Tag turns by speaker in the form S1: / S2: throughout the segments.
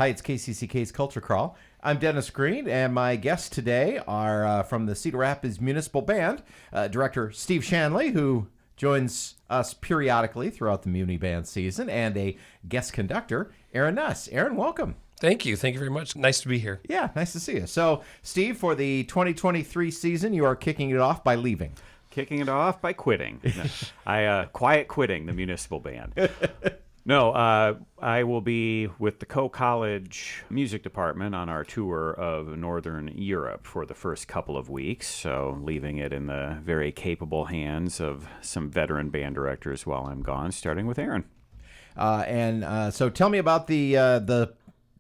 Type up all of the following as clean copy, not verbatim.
S1: Hi, it's KCCK's Culture Crawl. I'm Dennis Green, and my guests today are from the Cedar Rapids Municipal Band, Director Steve Shanley, who joins us periodically throughout the Muni Band season, and a guest conductor, Aaron Nuss. Aaron, welcome.
S2: Thank you. Thank you very much. Nice to be here.
S1: Yeah, nice to see you. So, Steve, for the 2023 season, you are kicking it off by leaving.
S3: Kicking it off by quitting. I quiet quitting the municipal band. No, I will be with the co-college music department on our tour of Northern Europe for the first couple of weeks, so leaving it in the very capable hands of some veteran band directors while I'm gone, starting with Aaron.
S1: So tell me about the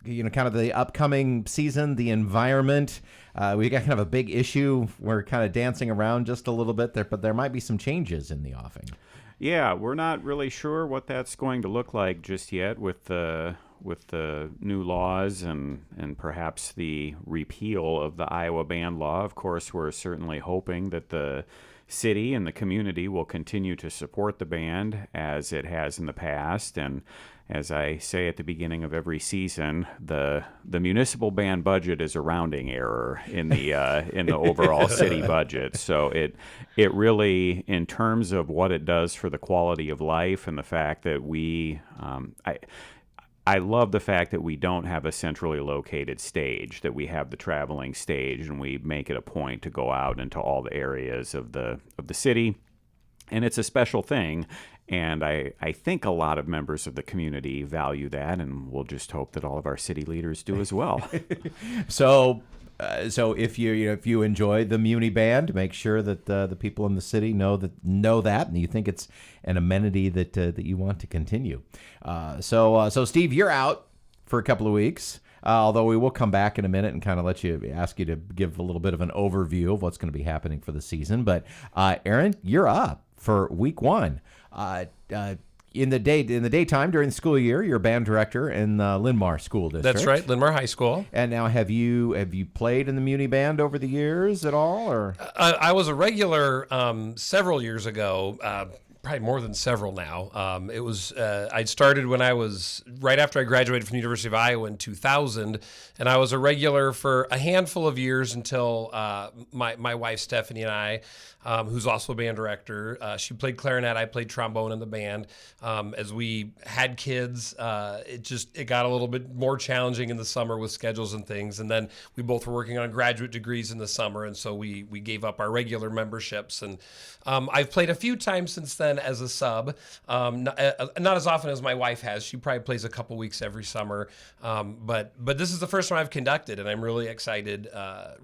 S1: kind of the upcoming season, the environment. We got kind of a big issue. We're kind of dancing around just a little bit there, but there might be some changes in the offing.
S3: Yeah, we're not really sure what that's going to look like just yet with the new laws and perhaps the repeal of the Iowa band law. Of course, we're certainly hoping that the city and the community will continue to support the band as it has in the past. And as I say at the beginning of every season, the municipal band budget is a rounding error in the overall city budget. So it really, in terms of what it does for the quality of life and the fact that I love the fact that we don't have a centrally located stage, that we have the traveling stage, and we make it a point to go out into all the areas of the city. And it's a special thing, and I think a lot of members of the community value that, and we'll just hope that all of our city leaders do as well.
S1: So if you enjoy the Muni Band, make sure that the people in the city know that, and you think it's an amenity that you want to continue. So Steve, you're out for a couple of weeks. Although we will come back in a minute and kind of ask you to give a little bit of an overview of what's going to be happening for the season. But Aaron, you're up for week one. In the daytime during the school year, you're a band director in the Linn Mar School District.
S2: That's right, Linn Mar High School.
S1: And now, have you played in the Muni Band over the years at all, or?
S2: I was a regular several years ago. Probably more than several now. It was I'd started when I was right after I graduated from the University of Iowa in 2000, and I was a regular for a handful of years until my wife Stephanie and I, who's also a band director, she played clarinet, I played trombone in the band. As we had kids, it got a little bit more challenging in the summer with schedules and things, and then we both were working on graduate degrees in the summer, and so we gave up our regular memberships. And I've played a few times since then as a sub, not as often as my wife has. She probably plays a couple weeks every summer, but this is the first time I've conducted, and I'm really excited.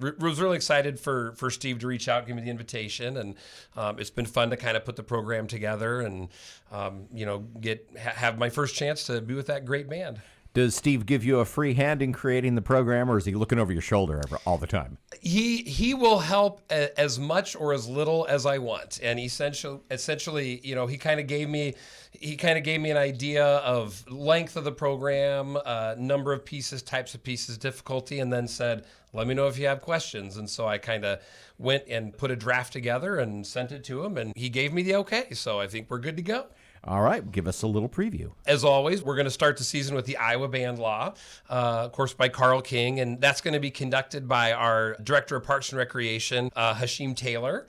S2: Was really excited for Steve to reach out, give me the invitation, and it's been fun to kind of put the program together and have my first chance to be with that great band.
S1: Does Steve give you a free hand in creating the program, or is he looking over your shoulder all the time?
S2: He will help as much or as little as I want, and essentially, he kind of gave me an idea of length of the program, number of pieces, types of pieces, difficulty, and then said, "Let me know if you have questions." And so I kind of went and put a draft together and sent it to him, and he gave me the okay. So I think we're good to go.
S1: All right, give us a little preview.
S2: As always, we're going to start the season with the Iowa Band Law, of course, by Carl King, and that's going to be conducted by our Director of Parks and Recreation, Hashim Taylor,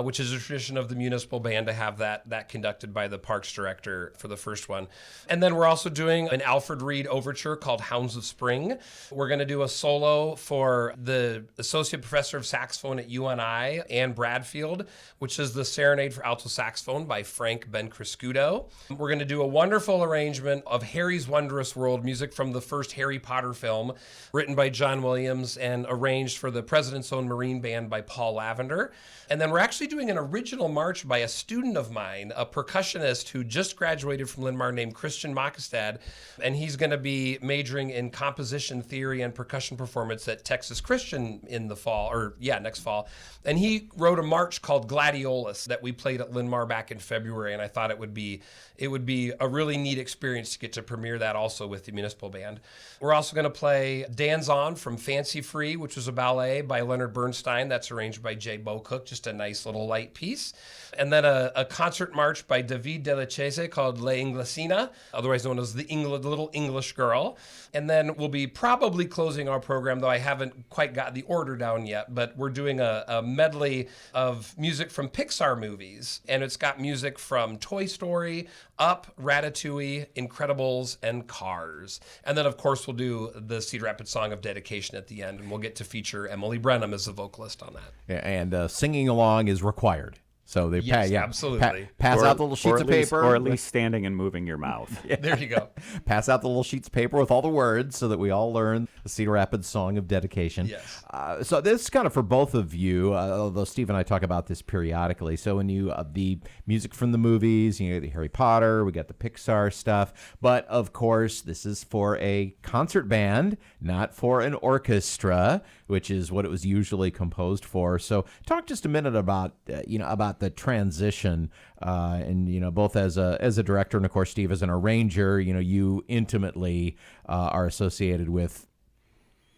S2: which is a tradition of the municipal band to have that conducted by the Parks Director for the first one. And then we're also doing an Alfred Reed overture called Hounds of Spring. We're going to do a solo for the Associate Professor of Saxophone at UNI, Anne Bradfield, which is the Serenade for Alto Saxophone by Frank Ben-Criscudo. We're going to do a wonderful arrangement of Harry's Wondrous World, music from the first Harry Potter film, written by John Williams and arranged for the President's Own Marine Band by Paul Lavender. And then we're actually doing an original march by a student of mine, a percussionist who just graduated from Linn Mar named Christian Makestad, and he's going to be majoring in composition theory and percussion performance at Texas Christian next fall. And he wrote a march called Gladiolus that we played at Linn Mar back in February, and I thought it would be it would be a really neat experience to get to premiere that also with the municipal band. We're also going to play Dan's On from Fancy Free, which was a ballet by Leonard Bernstein. That's arranged by Jay Bocook, just a nice little light piece. And then a concert march by David Delachese called La Inglesina, otherwise known as the Little English Girl. And then we'll be probably closing our program, though I haven't quite got the order down yet, but we're doing a medley of music from Pixar movies. And it's got music from Toy Story, Up, Ratatouille, Incredibles, and Cars. And then, of course, we'll do the Cedar Rapids Song of Dedication at the end, and we'll get to feature Emily Brenham as the vocalist on that.
S1: Yeah, and singing along is required. So they
S2: absolutely.
S1: Pass out the little sheets of paper.
S3: Or at least standing and moving your mouth.
S2: There you go.
S1: Pass out the little sheets of paper with all the words so that we all learn the Cedar Rapids Song of Dedication.
S2: Yes.
S1: So this is kind of for both of you, although Steve and I talk about this periodically. So when you, the music from the movies, you know, the Harry Potter, we got the Pixar stuff. But of course, this is for a concert band, not for an orchestra, which is what it was usually composed for. So talk just a minute about, about the transition, and both as a director and of course Steve as an arranger, you intimately are associated with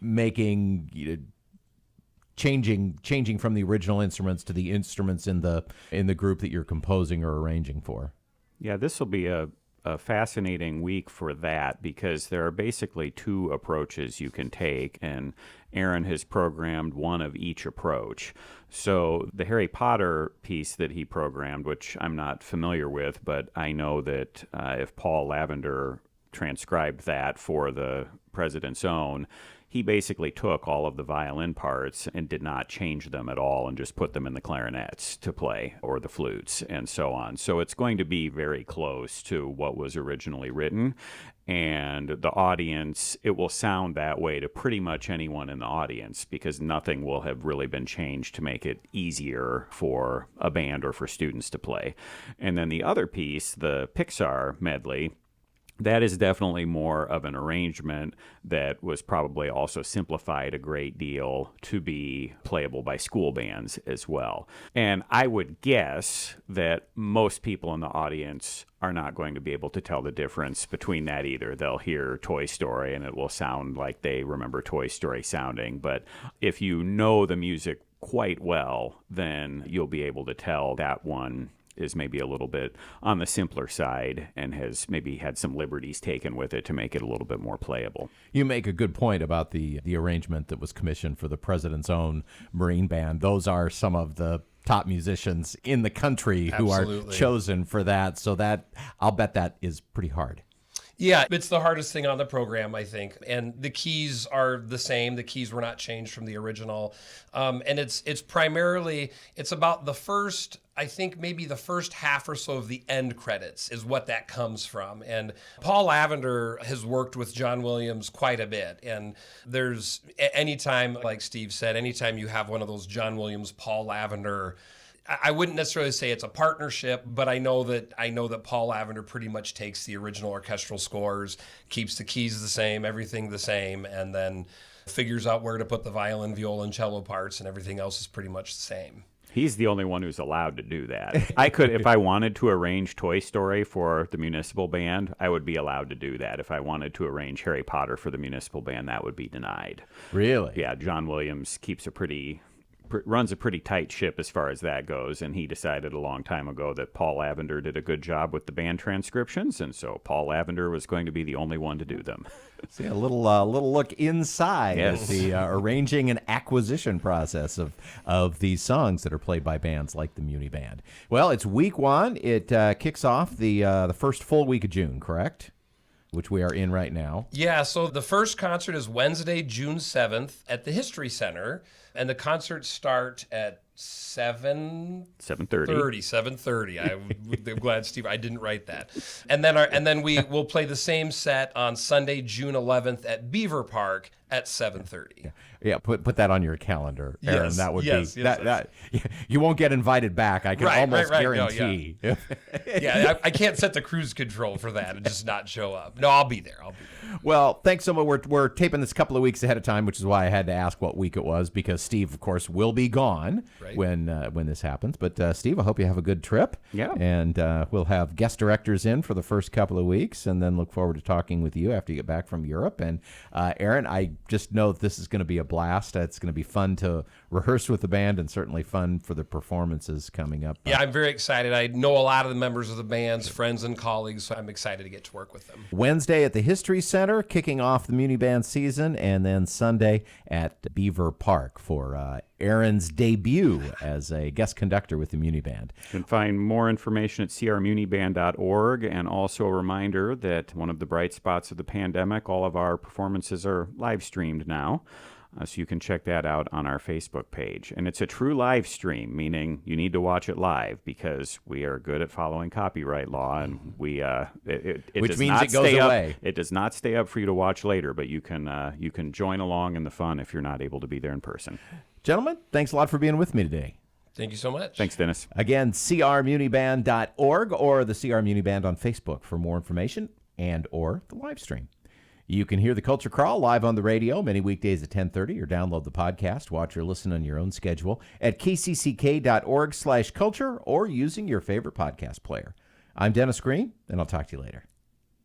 S1: making, changing from the original instruments to the instruments in the group that you're composing or arranging for.
S3: Yeah, this will be a fascinating week for that because there are basically two approaches you can take, and Aaron has programmed one of each approach. So the Harry Potter piece that he programmed, which I'm not familiar with, but I know that if Paul Lavender transcribed that for the President's Own, he basically took all of the violin parts and did not change them at all and just put them in the clarinets to play or the flutes and so on. So it's going to be very close to what was originally written. And the audience, it will sound that way to pretty much anyone in the audience because nothing will have really been changed to make it easier for a band or for students to play. And then the other piece, the Pixar medley, that is definitely more of an arrangement that was probably also simplified a great deal to be playable by school bands as well. And I would guess that most people in the audience are not going to be able to tell the difference between that either. They'll hear Toy Story and it will sound like they remember Toy Story sounding. But if you know the music quite well, then you'll be able to tell that one is maybe a little bit on the simpler side and has maybe had some liberties taken with it to make it a little bit more playable.
S1: You make a good point about the arrangement that was commissioned for the President's Own Marine Band. Those are some of the top musicians in the country who are chosen for that. So that, I'll bet that is pretty hard.
S2: Yeah, it's the hardest thing on the program, I think. And the keys are the same. The keys were not changed from the original. And it's primarily, it's about the first, I think maybe the first half or so of the end credits is what that comes from. And Paul Lavender has worked with John Williams quite a bit. And there's, anytime, like Steve said, anytime you have one of those John Williams, Paul Lavender, I wouldn't necessarily say it's a partnership, but I know that Paul Lavender pretty much takes the original orchestral scores, keeps the keys the same, everything the same, and then figures out where to put the violin, viola, and cello parts, and everything else is pretty much the same.
S3: He's the only one who's allowed to do that. I could, if I wanted to arrange Toy Story for the municipal band, I would be allowed to do that. If I wanted to arrange Harry Potter for the municipal band, that would be denied.
S1: Really?
S3: Yeah, John Williams runs a pretty tight ship as far as that goes, and he decided a long time ago that Paul Lavender did a good job with the band transcriptions, and so Paul Lavender was going to be the only one to do them.
S1: See, a little look inside of the arranging and acquisition process of these songs that are played by bands like the Muni Band. Well, it's week one. It kicks off the first full week of June, correct? Which we are in right now.
S2: Yeah, so the first concert is Wednesday, June 7th at the History Center, and the concerts start at 7:30. 7:30. I'm glad, Steve, I didn't write that. And then we will play the same set on Sunday, June 11th at Beaver Park at 7:30.
S1: Yeah, put that on your calendar, Aaron.
S2: Yes,
S1: that would
S2: yes,
S1: be
S2: yes,
S1: that. You won't get invited back. I can almost guarantee.
S2: No, yeah, I can't set the cruise control for that and just not show up. No, I'll be there.
S1: Well, thanks so much. We're taping this a couple of weeks ahead of time, which is why I had to ask what week it was, because Steve, of course, will be gone
S2: Right.
S1: when this happens. But Steve, I hope you have a good trip.
S3: Yeah.
S1: And we'll have guest directors in for the first couple of weeks, and then look forward to talking with you after you get back from Europe. And Aaron, I just know that this is going to be a blast. It's going to be fun to rehearse with the band, and certainly fun for the performances coming up.
S2: Yeah, I'm very excited. I know a lot of the members of the band's friends and colleagues, so I'm excited to get to work with them.
S1: Wednesday at the History Center, kicking off the Muni Band season, and then Sunday at Beaver Park for Aaron's debut as a guest conductor with the Muni Band.
S3: You can find more information at crmuniband.org, and also a reminder that one of the bright spots of the pandemic, all of our performances are live streamed now. So you can check that out on our Facebook page. And it's a true live stream, meaning you need to watch it live, because we are good at following copyright law, and we it
S1: Which
S3: does
S1: means
S3: not
S1: it goes
S3: stay up.
S1: away.
S3: It does not stay up for you to watch later, but you can join along in the fun if you're not able to be there in person.
S1: Gentlemen, thanks a lot for being with me today.
S2: Thank you so much.
S3: Thanks, Dennis.
S1: Again, crmuniband.org or the CR Muni Band on Facebook for more information and or the live stream. You can hear the Culture Crawl live on the radio many weekdays at 10:30, or download the podcast, watch or listen on your own schedule at kcck.org/culture, or using your favorite podcast player. I'm Dennis Green, and I'll talk to you later.